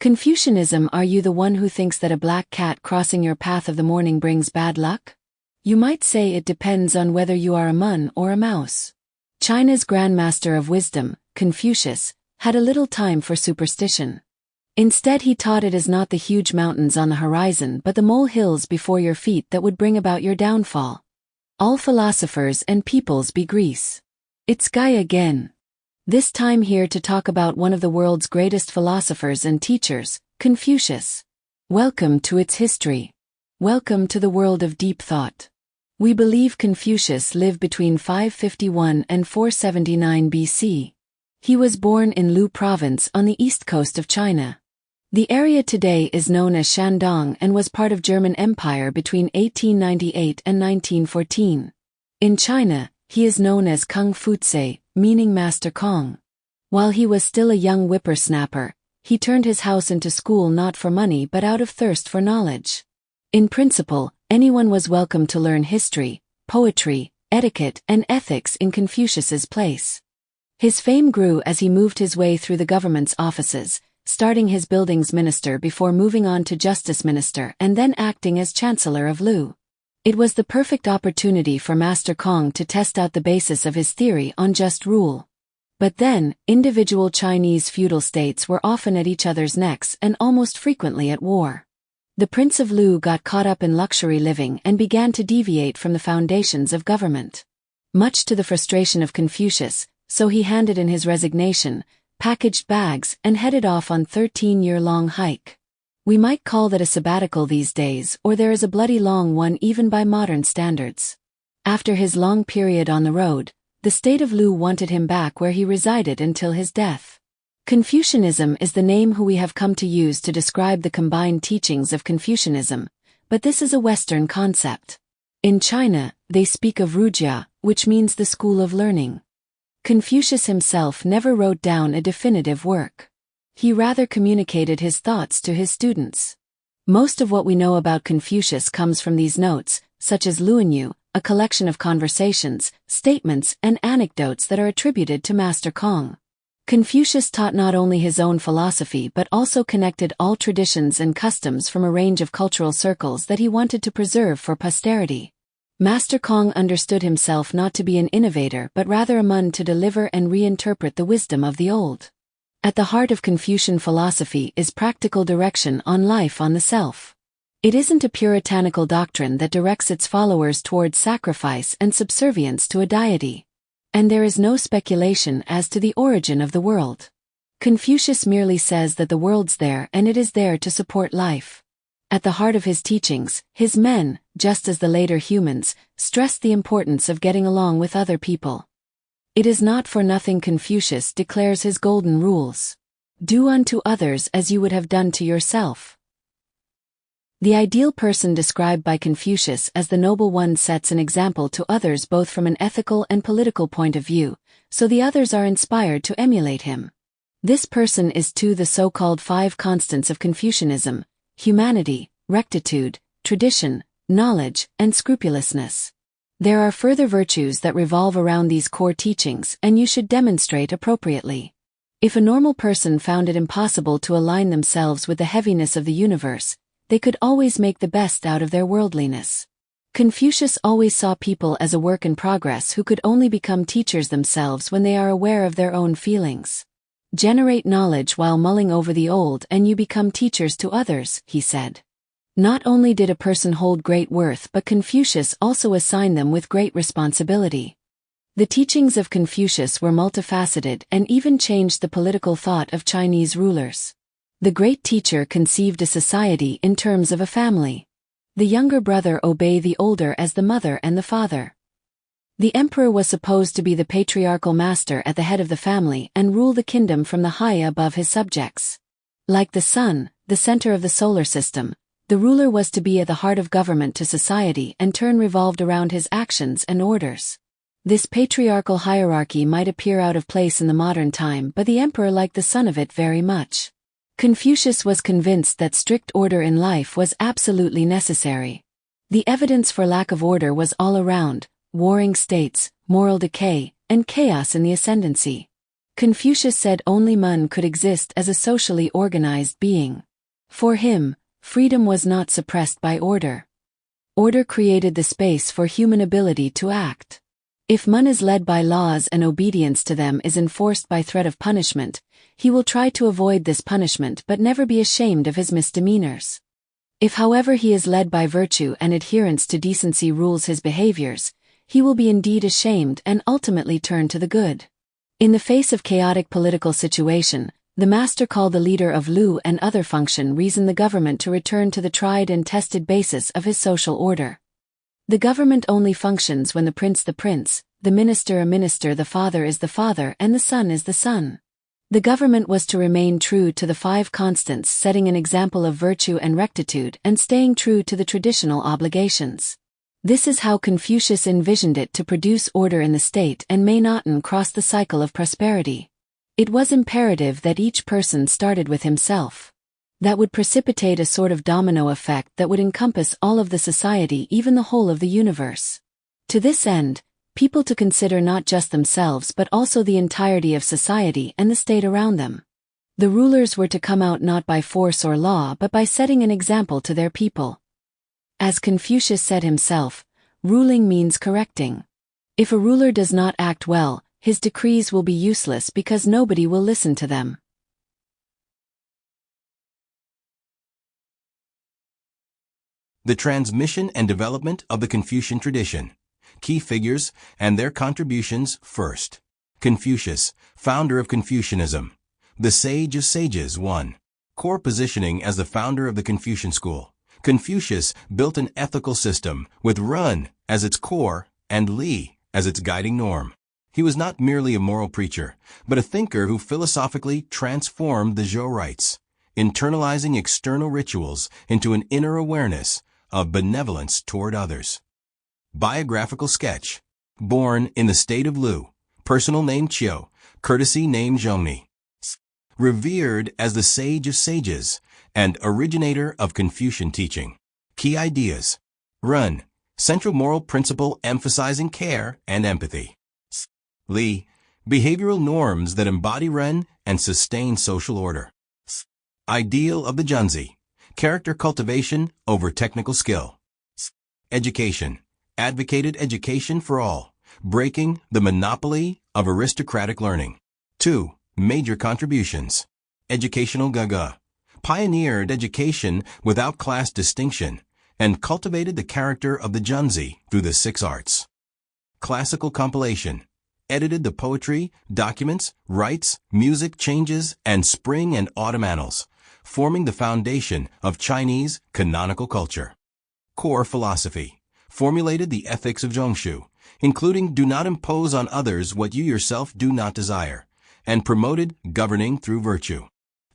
Confucianism. Are you the one who thinks that a black cat crossing your path of the morning brings bad luck? You might say it depends on whether you are a mun or a mouse. China's Grand Master of Wisdom, Confucius, had a little time for superstition. Instead he taught it is not the huge mountains on the horizon but the molehills before your feet that would bring about your downfall. All philosophers and peoples be Greece. It's Guy again. This time here to talk about one of the world's greatest philosophers and teachers, Confucius. Welcome to its history. Welcome to the world of deep thought. We believe Confucius lived between 551 and 479 BC. He was born in Lu province on the east coast of China. The area today is known as Shandong and was part of German Empire between 1898 and 1914. In China, he is known as Kung Fu-tse, meaning Master Kong. While he was still a young whippersnapper, he turned his house into school not for money but out of thirst for knowledge. In principle, anyone was welcome to learn history, poetry, etiquette, and ethics in Confucius's place. His fame grew as he moved his way through the government's offices, starting his buildings minister before moving on to justice minister and then acting as chancellor of Lu. It was the perfect opportunity for Master Kong to test out the basis of his theory on just rule. But then, individual Chinese feudal states were often at each other's necks and almost frequently at war. The Prince of Lu got caught up in luxury living and began to deviate from the foundations of government. Much to the frustration of Confucius, so he handed in his resignation, packaged bags, and headed off on 13-year-long hike. We might call that a sabbatical these days, or there is a bloody long one even by modern standards. After his long period on the road, the state of Lu wanted him back where he resided until his death. Confucianism is the name who we have come to use to describe the combined teachings of Confucianism, but this is a Western concept. In China, they speak of Rujia, which means the school of learning. Confucius himself never wrote down a definitive work. He rather communicated his thoughts to his students. Most of what we know about Confucius comes from these notes, such as Luanyu, a collection of conversations, statements, and anecdotes that are attributed to Master Kong. Confucius taught not only his own philosophy but also connected all traditions and customs from a range of cultural circles that he wanted to preserve for posterity. Master Kong understood himself not to be an innovator but rather a mun to deliver and reinterpret the wisdom of the old. At the heart of Confucian philosophy is practical direction on life on the self. It isn't a puritanical doctrine that directs its followers towards sacrifice and subservience to a deity. And there is no speculation as to the origin of the world. Confucius merely says that the world's there and it is there to support life. At the heart of his teachings, his men, just as the later humans, stressed the importance of getting along with other people. It is not for nothing Confucius declares his golden rules. Do unto others as you would have done to yourself. The ideal person described by Confucius as the noble one sets an example to others both from an ethical and political point of view, so the others are inspired to emulate him. This person is to the so-called 5 constants of Confucianism: humanity, rectitude, tradition, knowledge, and scrupulousness. There are further virtues that revolve around these core teachings and you should demonstrate appropriately. If a normal person found it impossible to align themselves with the heaviness of the universe, they could always make the best out of their worldliness. Confucius always saw people as a work in progress who could only become teachers themselves when they are aware of their own feelings. Generate knowledge while mulling over the old and you become teachers to others, he said. Not only did a person hold great worth but Confucius also assigned them with great responsibility. The teachings of Confucius were multifaceted and even changed the political thought of Chinese rulers. The great teacher conceived a society in terms of a family. The younger brother obeyed the older as the mother and the father. The emperor was supposed to be the patriarchal master at the head of the family and rule the kingdom from the high above his subjects. Like the sun, the center of the solar system, the ruler was to be at the heart of government to society and turn revolved around his actions and orders. This patriarchal hierarchy might appear out of place in the modern time but the emperor liked the son of it very much. Confucius was convinced that strict order in life was absolutely necessary. The evidence for lack of order was all around: warring states, moral decay, and chaos in the ascendancy. Confucius said only man could exist as a socially organized being. For him, freedom was not suppressed by order. Order created the space for human ability to act. If man is led by laws and obedience to them is enforced by threat of punishment, he will try to avoid this punishment but never be ashamed of his misdemeanors. If however he is led by virtue and adherence to decency rules his behaviors, he will be indeed ashamed and ultimately turn to the good. In the face of chaotic political situation, the master called the leader of Lu and other function reason the government to return to the tried and tested basis of his social order. The government only functions when the prince, the minister a minister, the father is the father, and the son is the son. The government was to remain true to the 5 constants, setting an example of virtue and rectitude and staying true to the traditional obligations. This is how Confucius envisioned it to produce order in the state and may not cross the cycle of prosperity. It was imperative that each person started with himself. That would precipitate a sort of domino effect that would encompass all of the society, even the whole of the universe. To this end, people to consider not just themselves but also the entirety of society and the state around them. The rulers were to come out not by force or law but by setting an example to their people. As Confucius said himself, ruling means correcting. If a ruler does not act well, his decrees will be useless because nobody will listen to them. The transmission and development of the Confucian tradition. Key figures and their contributions. First, Confucius, founder of Confucianism. The Sage of Sages. 1. Core positioning as the founder of the Confucian school. Confucius built an ethical system with Run as its core and Li as its guiding norm. He was not merely a moral preacher, but a thinker who philosophically transformed the Zhou rites, internalizing external rituals into an inner awareness of benevolence toward others. Biographical sketch. Born in the state of Lu, personal name Chiu, courtesy name Zhongni. Revered as the Sage of Sages and originator of Confucian teaching. Key ideas. Run, central moral principle emphasizing care and empathy. Li, behavioral norms that embody Ren and sustain social order. Ideal of the Junzi, character cultivation over technical skill. Education, advocated education for all, breaking the monopoly of aristocratic learning. 2. Major contributions. Educational Gaga, pioneered education without class distinction and cultivated the character of the Junzi through the 6 arts. Classical compilation, edited the poetry, documents, rites, music changes, and spring and autumn annals, forming the foundation of Chinese canonical culture. Core philosophy, formulated the ethics of Zhongshu, including do not impose on others what you yourself do not desire, and promoted governing through virtue.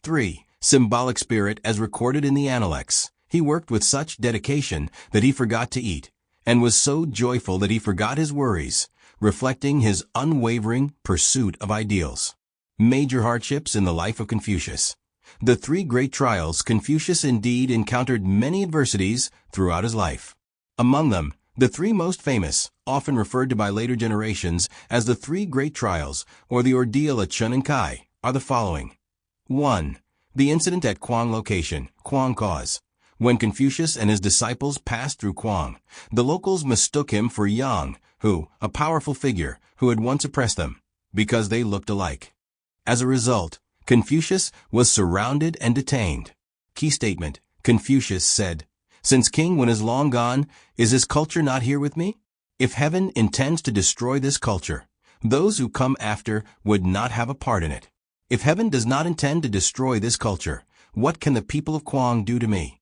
3. Symbolic spirit as recorded in the Analects. He worked with such dedication that he forgot to eat, and was so joyful that he forgot his worries, reflecting his unwavering pursuit of ideals. Major hardships in the life of Confucius. The 3 great trials. Confucius indeed encountered many adversities throughout his life. Among them, the 3 most famous, often referred to by later generations as the 3 great trials or the ordeal at Chun and Kai, are the following. 1. The incident at Kuang location, Kuang cause. When Confucius and his disciples passed through Kuang, the locals mistook him for Yang, a powerful figure who had once oppressed them, because they looked alike. As a result, Confucius was surrounded and detained. Key statement. Confucius said, "Since King Wen is long gone, is his culture not here with me? If heaven intends to destroy this culture, those who come after would not have a part in it. If heaven does not intend to destroy this culture, what can the people of Kuang do to me?"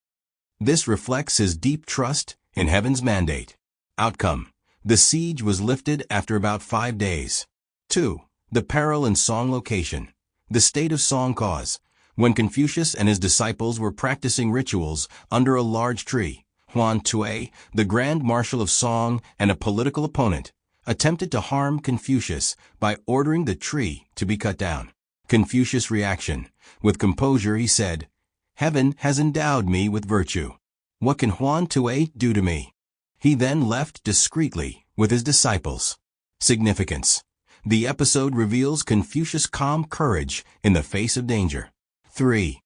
This reflects his deep trust in heaven's mandate. Outcome. The siege was lifted after about 5 days. 2. The peril in Song location. The state of Song cause. When Confucius and his disciples were practicing rituals under a large tree, Huan Tue, the Grand Marshal of Song and a political opponent, attempted to harm Confucius by ordering the tree to be cut down. Confucius' reaction. With composure he said, "Heaven has endowed me with virtue. What can Huan Tue do to me?" He then left discreetly with his disciples. Significance. The episode reveals Confucius' calm courage in the face of danger. 3.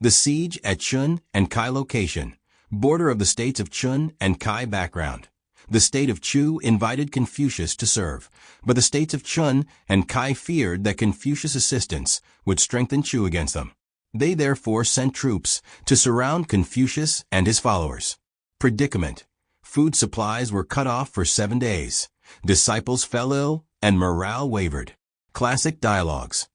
The siege at Chun and Kai location. Border of the states of Chun and Kai background. The state of Chu invited Confucius to serve, but the states of Chun and Kai feared that Confucius' assistance would strengthen Chu against them. They therefore sent troops to surround Confucius and his followers. Predicament. Food supplies were cut off for 7 days. Disciples fell ill, and morale wavered. Classic dialogues.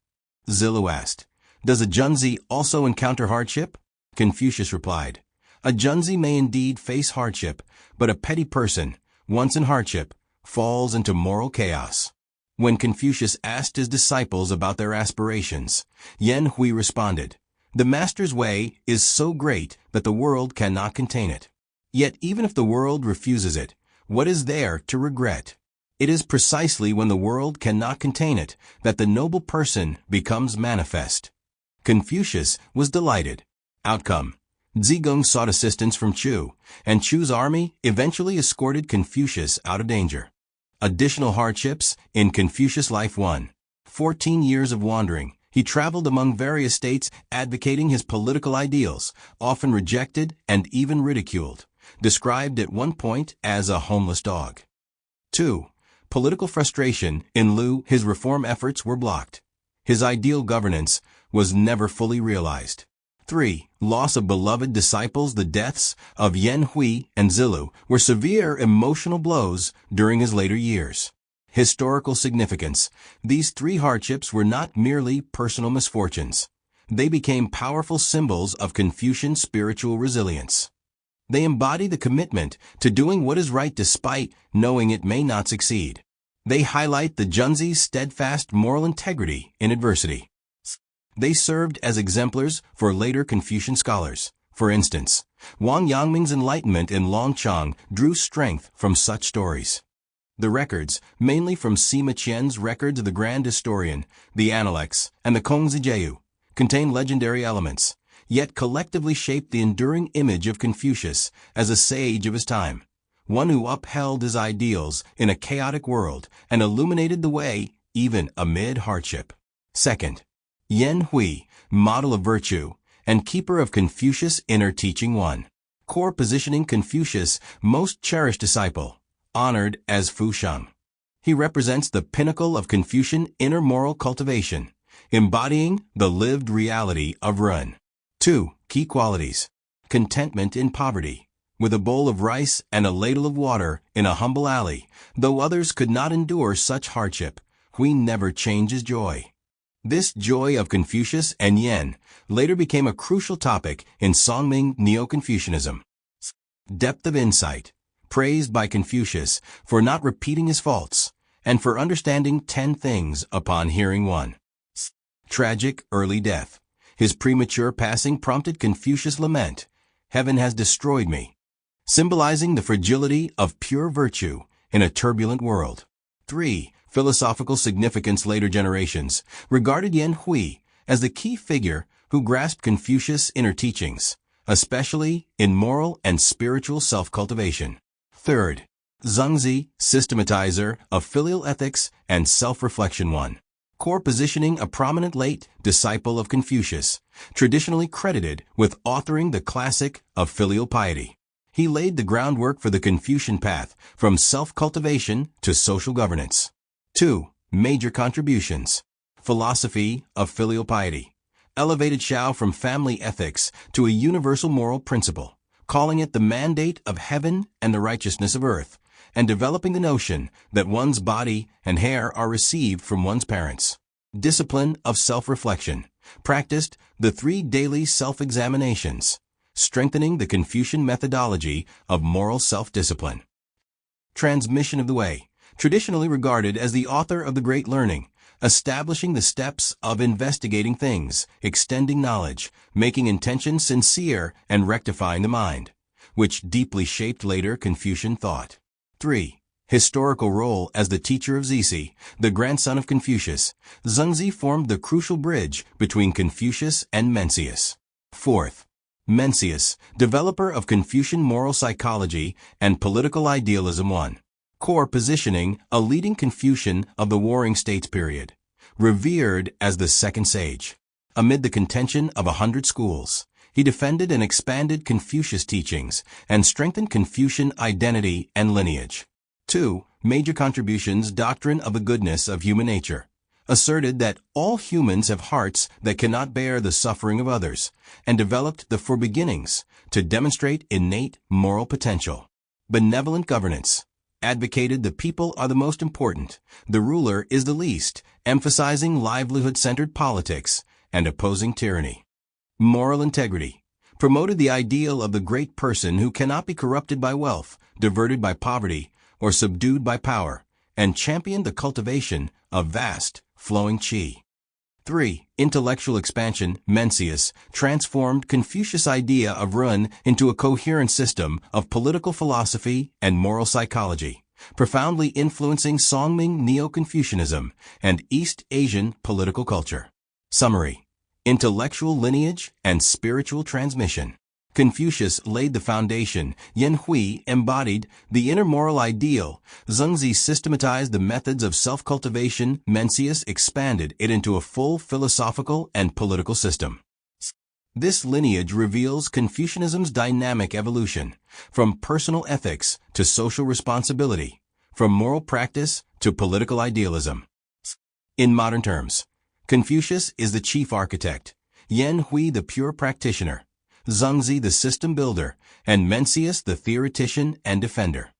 Zilu asked, "Does a Junzi also encounter hardship?" Confucius replied, "A Junzi may indeed face hardship, but a petty person, once in hardship, falls into moral chaos." When Confucius asked his disciples about their aspirations, Yan Hui responded, "The Master's way is so great that the world cannot contain it. Yet even if the world refuses it, what is there to regret? It is precisely when the world cannot contain it that the noble person becomes manifest." Confucius was delighted. Outcome. Zigong sought assistance from Chu, and Chu's army eventually escorted Confucius out of danger. Additional hardships in Confucius' life. 1. 14 years of wandering. He traveled among various states advocating his political ideals, often rejected and even ridiculed, described at one point as a homeless dog. 2. Political frustration. In Lu, his reform efforts were blocked. His ideal governance was never fully realized. 3. Loss of beloved disciples. The deaths of Yan Hui and Zilu were severe emotional blows during his later years. Historical significance. These 3 hardships were not merely personal misfortunes. They became powerful symbols of Confucian spiritual resilience. They embody the commitment to doing what is right despite knowing it may not succeed. They highlight the Junzi's steadfast moral integrity in adversity. They served as exemplars for later Confucian scholars. For instance, Wang Yangming's enlightenment in Longchang drew strength from such stories. The records, mainly from Sima Qian's records of the Grand Historian, the Analects, and the Kongzijiu, contain legendary elements, yet collectively shaped the enduring image of Confucius as a sage of his time, one who upheld his ideals in a chaotic world and illuminated the way even amid hardship. 2. Yan Hui, model of virtue, and keeper of Confucius' inner teaching. 1. Core positioning. Confucius' most cherished disciple, honored as Fu Sheng. He represents the pinnacle of Confucian inner moral cultivation, embodying the lived reality of Run. 2. Key qualities. Contentment in poverty. With a bowl of rice and a ladle of water in a humble alley, though others could not endure such hardship, Hui never changes joy. This joy of Confucius and Yan later became a crucial topic in Songming Neo-Confucianism. Depth of insight. Praised by Confucius for not repeating his faults and for understanding 10 things upon hearing 1. Tragic early death. His premature passing prompted Confucius' lament, "Heaven has destroyed me," symbolizing the fragility of pure virtue in a turbulent world. 3. Philosophical significance. Later generations regarded Yan Hui as the key figure who grasped Confucius' inner teachings, especially in moral and spiritual self-cultivation. 3. Zhengzi, systematizer of filial ethics and self-reflection. 1. Core positioning. A prominent late disciple of Confucius, traditionally credited with authoring the classic of filial piety. He laid the groundwork for the Confucian path from self-cultivation to social governance. 2. Major contributions. Philosophy of filial piety. Elevated Shao from family ethics to a universal moral principle, calling it the mandate of heaven and the righteousness of earth, and developing the notion that one's body and hair are received from one's parents. Discipline of self-reflection. Practiced the 3 daily self-examinations, strengthening the Confucian methodology of moral self-discipline. Transmission of the way. Traditionally regarded as the author of the Great Learning, establishing the steps of investigating things, extending knowledge, making intention sincere, and rectifying the mind, which deeply shaped later Confucian thought. 3. Historical role. As the teacher of Zisi, the grandson of Confucius, Zhengzi formed the crucial bridge between Confucius and Mencius. 4th. Mencius, developer of Confucian moral psychology and political idealism. 1. Core positioning, a leading Confucian of the Warring States period. Revered as the second sage. Amid the contention of 100 schools, he defended and expanded Confucius teachings and strengthened Confucian identity and lineage. 2. Major contributions: doctrine of the goodness of human nature. Asserted that all humans have hearts that cannot bear the suffering of others, and developed the forebeginnings to demonstrate innate moral potential. Benevolent governance. Advocated the people are the most important, the ruler is the least, emphasizing livelihood-centered politics and opposing tyranny. Moral integrity. Promoted the ideal of the great person who cannot be corrupted by wealth, diverted by poverty, or subdued by power, and championed the cultivation of vast, flowing qi. 3. Intellectual expansion. Mencius transformed Confucius' idea of Run into a coherent system of political philosophy and moral psychology, profoundly influencing Songming Neo-Confucianism and East Asian political culture. Summary: intellectual lineage and spiritual transmission. Confucius laid the foundation, Yan Hui embodied the inner moral ideal, Zhuangzi systematized the methods of self-cultivation, Mencius expanded it into a full philosophical and political system. This lineage reveals Confucianism's dynamic evolution, from personal ethics to social responsibility, from moral practice to political idealism. In modern terms, Confucius is the chief architect, Yan Hui the pure practitioner, Zhuangzi the system builder, and Mencius the theoretician and defender.